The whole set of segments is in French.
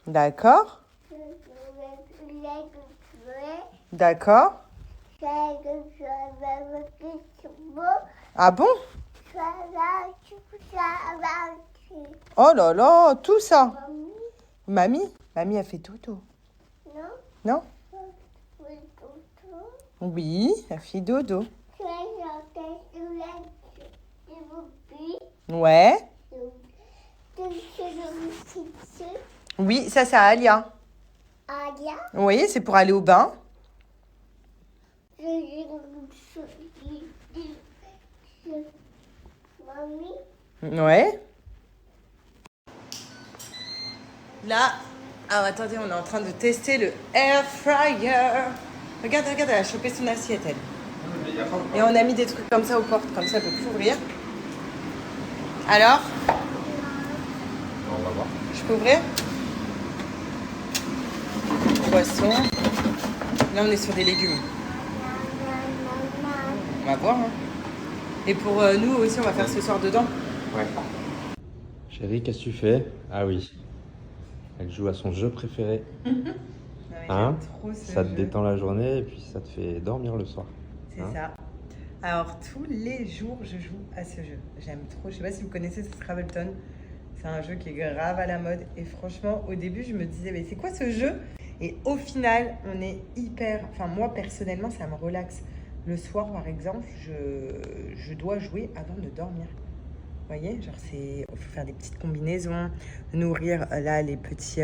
D'accord. D'accord. Ah bon? Oh là là, tout ça. Mamie, mamie a fait dodo. Non? Oui, elle fait dodo. Ouais. Oui, ça c'est à Alia. Oui, c'est pour aller au bain. Ouais. Là, ah, attendez, on est en train de tester le air fryer. Regarde, regarde, elle a chopé son assiette, elle. Et on a mis des trucs comme ça aux portes, comme ça, elle peut plus ouvrir. Alors, On va voir. je peux ouvrir? Poisson. Là, on est sur des légumes. On va voir. Hein. Et pour nous aussi, on va faire ce soir dedans. Ouais. Chérie, qu'est-ce que tu fais? Ah oui. Elle joue à son jeu préféré. Hein? Trop ce Ça te jeu. détend la journée et puis ça te fait dormir le soir. C'est Hein? ça. Alors, tous les jours, je joue à ce jeu. J'aime trop. Je sais pas si vous connaissez ce Scrabbleton. C'est un jeu qui est grave à la mode. Et franchement, au début, je me disais, mais c'est quoi ce jeu? Et au final, on est hyper... Enfin, moi, personnellement, ça me relaxe. Le soir, par exemple, je dois jouer avant de dormir. Vous voyez? Genre, il faut faire des petites combinaisons, nourrir, là, les petits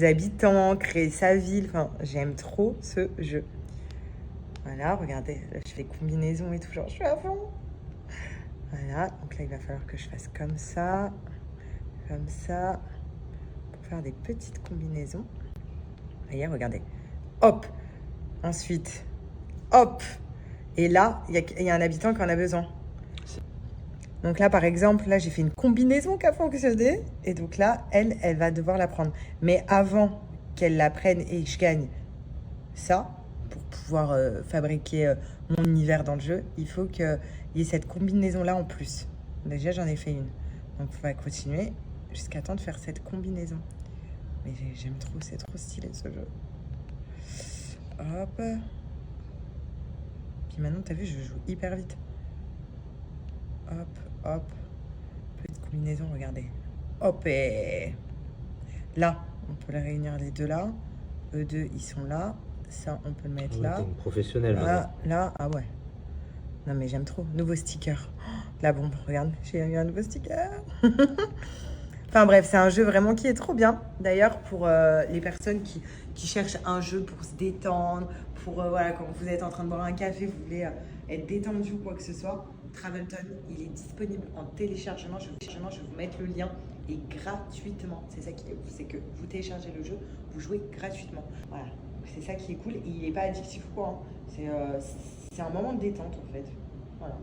habitants, créer sa ville. Enfin, j'aime trop ce jeu. Voilà, regardez, là, je fais combinaison et tout, genre, je suis à fond. Voilà, donc là, il va falloir que je fasse comme ça, pour faire des petites combinaisons. Voyez, regardez. Hop. Ensuite, hop. Et là, il y a un habitant qui en a besoin. Donc là, par exemple, là, j'ai fait une combinaison qui a fonctionné. Et donc là, elle va devoir la prendre. Mais avant qu'elle la prenne et que je gagne ça, pour pouvoir fabriquer mon univers dans le jeu, il faut qu'il y ait cette combinaison-là en plus. Déjà, j'en ai fait une. Donc, on va continuer jusqu'à temps de faire cette combinaison. Mais j'aime trop, c'est trop stylé ce jeu. Hop. Puis maintenant, t'as vu, je joue hyper vite. Hop, hop. Petite combinaison, regardez. Hop et... Là, on peut les réunir les deux là. Eux deux, ils sont là. Ça, on peut le mettre là. T'es une professionnelle Là, ah ouais. Non mais j'aime trop. Nouveau sticker. Oh, la bombe, regarde, j'ai eu un nouveau sticker. Enfin bref, c'est un jeu vraiment qui est trop bien. D'ailleurs, pour les personnes qui cherchent un jeu pour se détendre, pour voilà, quand vous êtes en train de boire un café, vous voulez être détendu ou quoi que ce soit, Travelton, il est disponible en téléchargement. Je vais vous mettre le lien et gratuitement. C'est ça qui est ouf, c'est que vous téléchargez le jeu, vous jouez gratuitement. Voilà, c'est ça qui est cool. Et il n'est pas addictif ou quoi. Hein. C'est un moment de détente en fait. Voilà.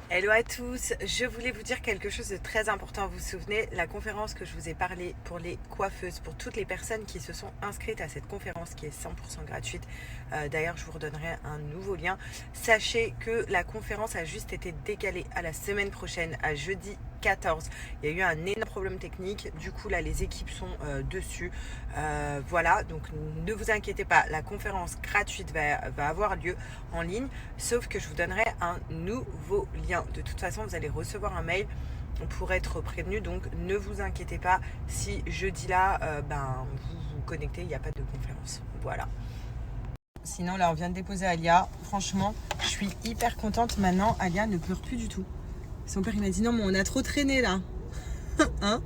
Hello à tous, je voulais vous dire quelque chose de très important. Vous vous souvenez, la conférence que je vous ai parlé pour les coiffeuses, pour toutes les personnes qui se sont inscrites à cette conférence qui est 100% gratuite. D'ailleurs, je vous redonnerai un nouveau lien. Sachez que la conférence a juste été décalée à la semaine prochaine, à jeudi 14. Il y a eu un énorme problème technique. Du coup, là, les équipes sont dessus. Voilà, donc ne vous inquiétez pas. La conférence gratuite va avoir lieu en ligne. Sauf que je vous donnerai un nouveau lien. De toute façon, vous allez recevoir un mail pour être prévenu. Donc, ne vous inquiétez pas si jeudi là, vous vous connectez. Il n'y a pas de conférence. Voilà. Sinon, là, on vient de déposer Alia. Franchement, je suis hyper contente. Maintenant, Alia ne pleure plus du tout. Son père, il m'a dit non, mais on a trop traîné là. Hein?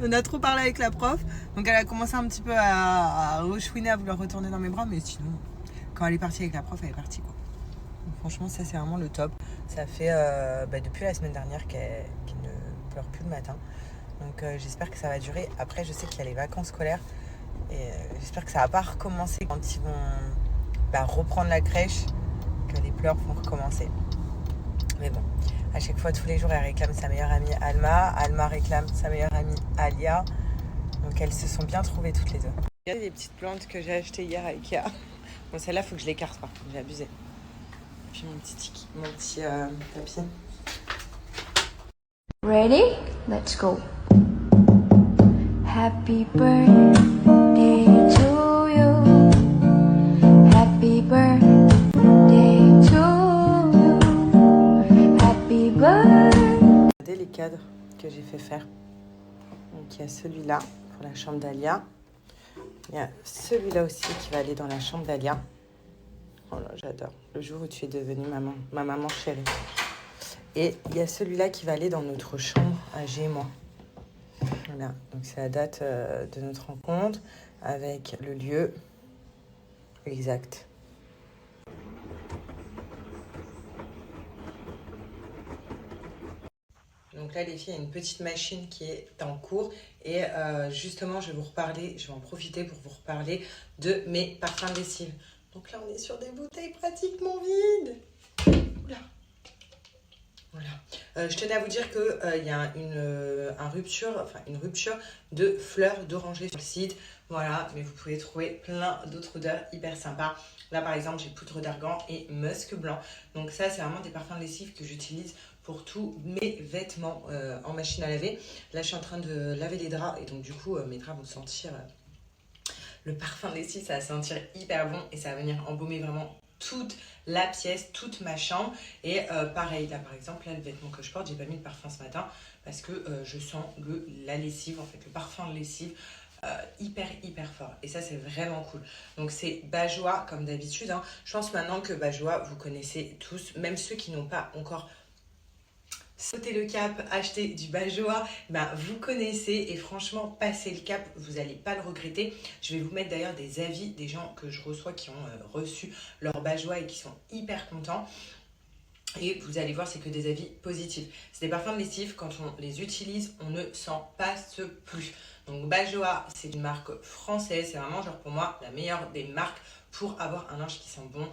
On a trop parlé avec la prof. Donc, elle a commencé un petit peu à rechouiner, à vouloir retourner dans mes bras. Mais sinon, quand elle est partie avec la prof, elle est partie, quoi. Donc, franchement, ça, c'est vraiment le top. Ça fait depuis la semaine dernière qu'elle ne pleure plus le matin. Donc, j'espère que ça va durer. Après, je sais qu'il y a les vacances scolaires. Et j'espère que ça va pas recommencer quand ils vont reprendre la crèche, que les pleurs vont recommencer. Mais bon, à chaque fois, tous les jours, elle réclame sa meilleure amie Alma. Alma réclame sa meilleure amie Alia. Donc elles se sont bien trouvées toutes les deux. Regardez les petites plantes que j'ai achetées hier à Ikea. Bon, celle-là, il faut que je l'écarte par contre, j'ai abusé. puis mon petit tapis. Ready? Let's go. Happy birthday to you. Happy birthday to you. Happy birthday. Regardez les cadres que j'ai fait faire. Donc il y a celui-là pour la chambre d'Alia. Il y a celui-là aussi qui va aller dans la chambre d'Alia. Oh là, j'adore. Le jour où tu es devenue ma maman chérie. Et il y a celui-là qui va aller dans notre chambre à G et moi. Voilà, donc c'est la date de notre rencontre avec le lieu exact. Donc là, les filles, il y a une petite machine qui est en cours. Et justement, je vais en profiter pour vous reparler de mes parfums de lessive. Donc là, on est sur des bouteilles pratiquement vides. Oula. Voilà. Je tenais à vous dire qu'il y a une rupture de fleurs d'oranger sur le site. Voilà, mais vous pouvez trouver plein d'autres odeurs hyper sympas. Là, par exemple, j'ai poudre d'argan et musc blanc. Donc ça, c'est vraiment des parfums de lessive que j'utilise pour tous mes vêtements en machine à laver. Là, je suis en train de laver les draps et donc du coup, mes draps vont sentir... le parfum de lessive, ça va sentir hyper bon et ça va venir embaumer vraiment toute la pièce, toute ma chambre. Et pareil, là par exemple, là le vêtement que je porte, j'ai pas mis de parfum ce matin parce que je sens la lessive, en fait le parfum de lessive hyper fort. Et ça c'est vraiment cool. Donc c'est Bajoa comme d'habitude. Hein. Je pense maintenant que Bajoa, vous connaissez tous, même ceux qui n'ont pas encore sauter le cap, acheter du Bajoa, vous connaissez et franchement, passez le cap, vous n'allez pas le regretter. Je vais vous mettre d'ailleurs des avis des gens que je reçois qui ont reçu leur Bajoa et qui sont hyper contents. Et vous allez voir, c'est que des avis positifs. C'est des parfums de lessive, quand on les utilise, on ne s'en passe plus. Donc Bajoa, c'est une marque française, c'est vraiment genre pour moi la meilleure des marques pour avoir un linge qui sent bon,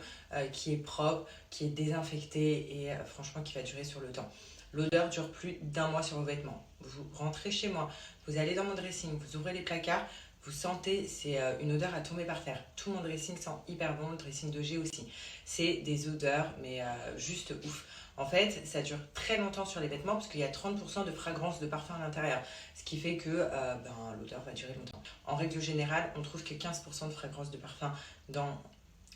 qui est propre, qui est désinfecté et franchement qui va durer sur le temps. L'odeur dure plus d'1 mois sur vos vêtements. Vous rentrez chez moi, vous allez dans mon dressing, vous ouvrez les placards, vous sentez, c'est une odeur à tomber par terre. Tout mon dressing sent hyper bon, le dressing de G aussi. C'est des odeurs, mais juste ouf. En fait, ça dure très longtemps sur les vêtements parce qu'il y a 30% de fragrance de parfum à l'intérieur. Ce qui fait que l'odeur va durer longtemps. En règle générale, on trouve que 15% de fragrance de parfum dans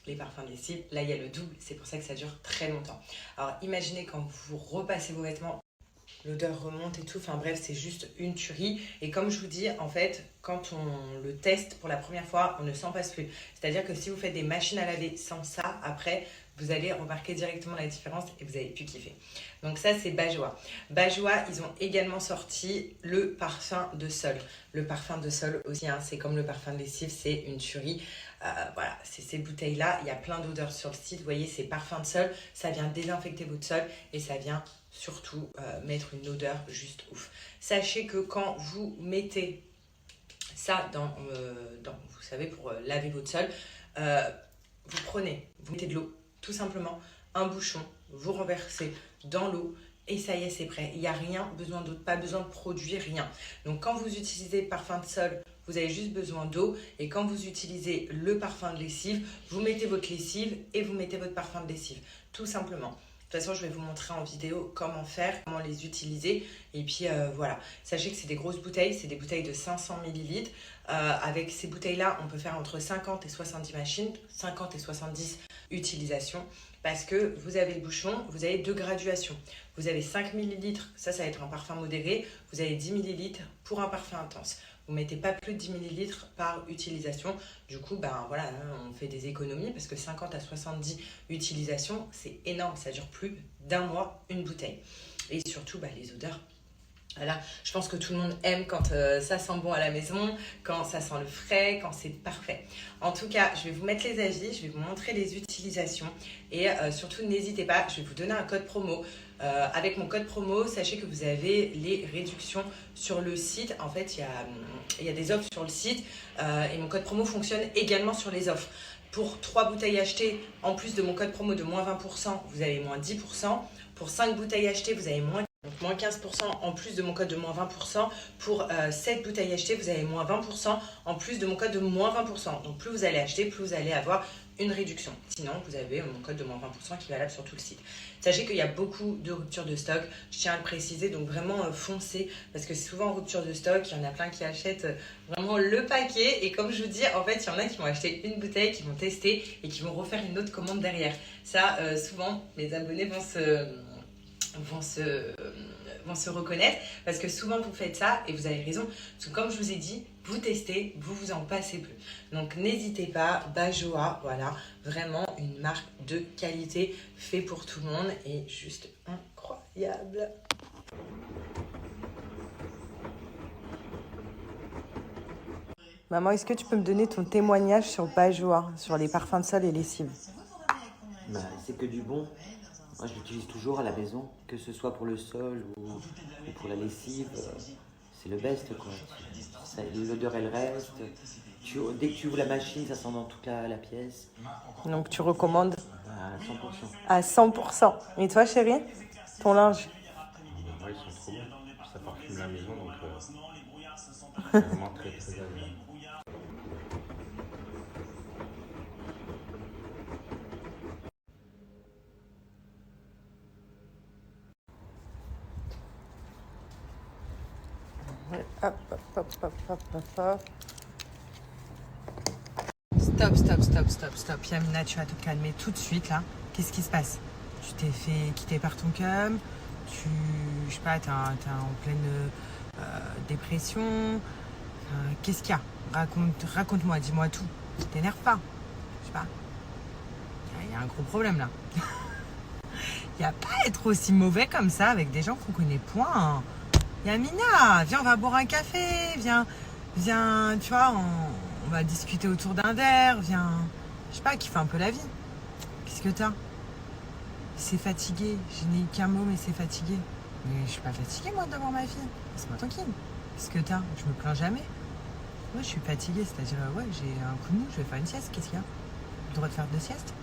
les parfums de lessive. Là, il y a le double, c'est pour ça que ça dure très longtemps. Alors, imaginez quand vous repassez vos vêtements, l'odeur remonte et tout. Enfin bref, c'est juste une tuerie. Et comme je vous dis, en fait, quand on le teste pour la première fois, on ne s'en passe plus. C'est-à-dire que si vous faites des machines à laver sans ça, après, vous allez remarquer directement la différence et vous allez plus kiffer. Donc ça, c'est Bajoa. Bajoa, ils ont également sorti le parfum de sol. Le parfum de sol aussi, hein, c'est comme le parfum de lessive, c'est une tuerie. Voilà, c'est ces bouteilles-là. Il y a plein d'odeurs sur le site. Vous voyez, c'est parfum de sol. Ça vient désinfecter votre sol et ça vient surtout mettre une odeur juste ouf. Sachez que quand vous mettez ça vous savez, pour laver votre sol, vous mettez de l'eau, tout simplement, un bouchon, vous renversez dans l'eau et ça y est, c'est prêt. Il n'y a rien besoin d'autre, pas besoin de produire, rien. Donc quand vous utilisez le parfum de sol, vous avez juste besoin d'eau. Et quand vous utilisez le parfum de lessive, vous mettez votre lessive et vous mettez votre parfum de lessive, tout simplement. De toute façon, je vais vous montrer en vidéo comment faire, comment les utiliser. Et puis voilà, sachez que c'est des grosses bouteilles, c'est des bouteilles de 500 ml. Avec ces bouteilles-là, on peut faire entre 50 et 70 machines, 50 et 70 utilisations. Parce que vous avez le bouchon, vous avez 2 graduations. Vous avez 5 ml, ça va être un parfum modéré. Vous avez 10 ml pour un parfum intense. Vous ne mettez pas plus de 10 ml par utilisation. Du coup, voilà, on fait des économies parce que 50 à 70 utilisations, c'est énorme. Ça dure plus d'1 mois, une bouteille. Et surtout, les odeurs. Voilà, je pense que tout le monde aime quand ça sent bon à la maison, quand ça sent le frais, quand c'est parfait. En tout cas, je vais vous mettre les avis, je vais vous montrer les utilisations et surtout n'hésitez pas, je vais vous donner un code promo. Avec mon code promo, sachez que vous avez les réductions sur le site. En fait, il y a des offres sur le site et mon code promo fonctionne également sur les offres. Pour 3 bouteilles achetées, en plus de mon code promo de moins 20%, vous avez moins 10%. Pour 5 bouteilles achetées, vous avez moins Donc moins 15% en plus de mon code de moins 20%. Pour 7 bouteilles achetées, vous avez moins 20% en plus de mon code de moins 20%. Donc plus vous allez acheter, plus vous allez avoir une réduction. Sinon, vous avez mon code de moins 20% qui est valable sur tout le site. Sachez qu'il y a beaucoup de ruptures de stock, je tiens à le préciser, donc vraiment foncez, parce que souvent en rupture de stock, il y en a plein qui achètent vraiment le paquet, et comme je vous dis, en fait, il y en a qui vont acheter une bouteille, qui vont tester, et qui vont refaire une autre commande derrière. Ça, souvent, mes abonnés vont se reconnaître, parce que souvent vous faites ça et vous avez raison, parce que comme je vous ai dit, vous testez, vous en passez plus. Donc n'hésitez pas, Bajoa, voilà, vraiment une marque de qualité, fait pour tout le monde et juste incroyable. Maman, est-ce que tu peux me donner ton témoignage sur Bajoa, sur les parfums de sol et lessive? Bah, c'est que du bon. Moi, je l'utilise toujours à la maison, que ce soit pour le sol ou pour la lessive. C'est le best, quoi. L'odeur, elle reste. Dès que tu ouvres la machine, ça sent dans toute la pièce. Donc tu recommandes? À 100%. À 100%. Et toi, chérie? Ton linge? Ouais, ils sont trop bons. Ça parfume la maison, donc c'est vraiment très très agréable. Hop, hop, hop, hop, hop, hop, hop. Stop, stop, stop, stop, stop. Yamina, tu vas te calmer tout de suite là. Qu'est-ce qui se passe? Tu t'es fait quitter par ton cum, je sais pas, t'es en pleine dépression. Qu'est-ce qu'il y a? Raconte-moi, dis-moi tout. T'énerve pas. Je sais pas. Il y a un gros problème là. Il n'y a pas à être aussi mauvais comme ça avec des gens qu'on connaît point. Yamina, viens, on va boire un café, viens, tu vois, on va discuter autour d'un verre, viens, je sais pas, kiffe un peu la vie. Qu'est-ce que t'as? C'est fatigué, je n'ai qu'un mot, mais c'est fatigué. Mais je suis pas fatiguée, moi, devant ma fille. Laisse-moi tranquille. Qu'est-ce que t'as? Je me plains jamais. Ouais, je suis fatiguée, c'est-à-dire, ouais, j'ai un coup de mou, je vais faire une sieste, qu'est-ce qu'il y a? J'ai le droit de faire 2 siestes?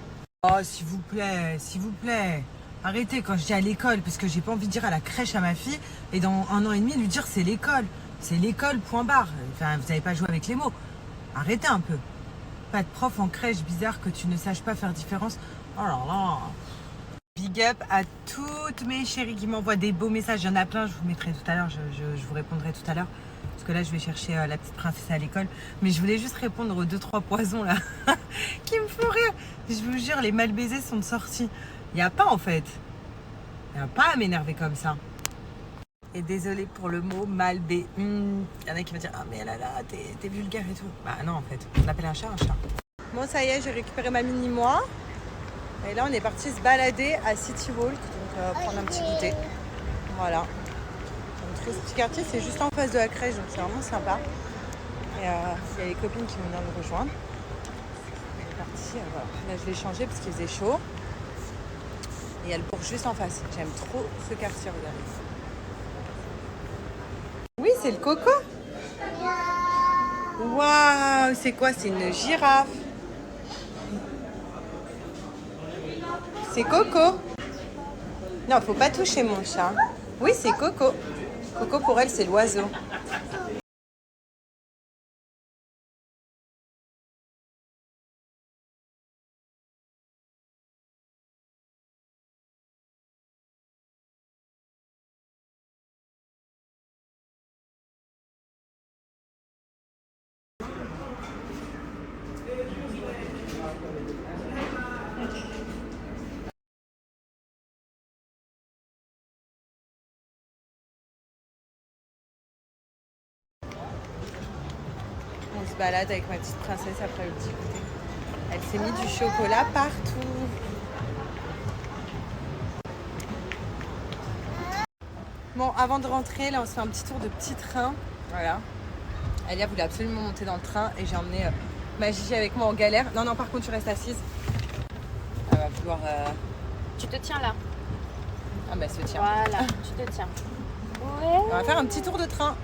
Oh, s'il vous plaît, s'il vous plaît. Arrêtez quand je dis à l'école, parce que j'ai pas envie de dire à la crèche à ma fille, et dans 1 an et demi, lui dire c'est l'école. C'est l'école, point barre. Enfin, vous n'avez pas joué avec les mots. Arrêtez un peu. Pas de prof en crèche, bizarre que tu ne saches pas faire différence. Oh là là. Big up à toutes mes chéries qui m'envoient des beaux messages. Il y en a plein, je vous mettrai tout à l'heure, je vous répondrai tout à l'heure. Parce que là, je vais chercher la petite princesse à l'école. Mais je voulais juste répondre aux 2-3 poisons là, qui me font rire. Je vous jure, les mal baisés sont de sortie. Il n'y a pas en fait. Il n'y a pas à m'énerver comme ça. Et désolée pour le mot mal bé. Il y en a qui vont dire ah mais là t'es vulgaire et tout. Bah non en fait, on appelle un chat un chat. Bon ça y est, j'ai récupéré ma mini-moi. Et là on est parti se balader à City Walk. Donc prendre un petit goûter. Voilà. Donc ce petit quartier c'est juste en face de la crèche, donc c'est vraiment sympa. Et il y a les copines qui vont venir nous rejoindre. On est parti, voilà. Là je l'ai changé parce qu'il faisait chaud. Et il y a le bourg juste en face. J'aime trop ce quartier, regardez. Oui, c'est le coco. Waouh, c'est quoi? C'est une girafe. C'est Coco. Non, faut pas toucher mon chat. Oui, c'est Coco. Coco, pour elle, c'est l'oiseau. On se balade avec ma petite princesse après le petit goûter. Elle s'est mis du chocolat partout. Bon, avant de rentrer, là, on se fait un petit tour de petit train. Voilà. Alia voulait absolument monter dans le train et j'ai emmené ma Gigi avec moi en galère. Non, non, par contre, tu restes assise. Elle va vouloir... Tu te tiens là. Ah bah, elle se tient. Voilà, tu te tiens. Ouais. On va faire un petit tour de train.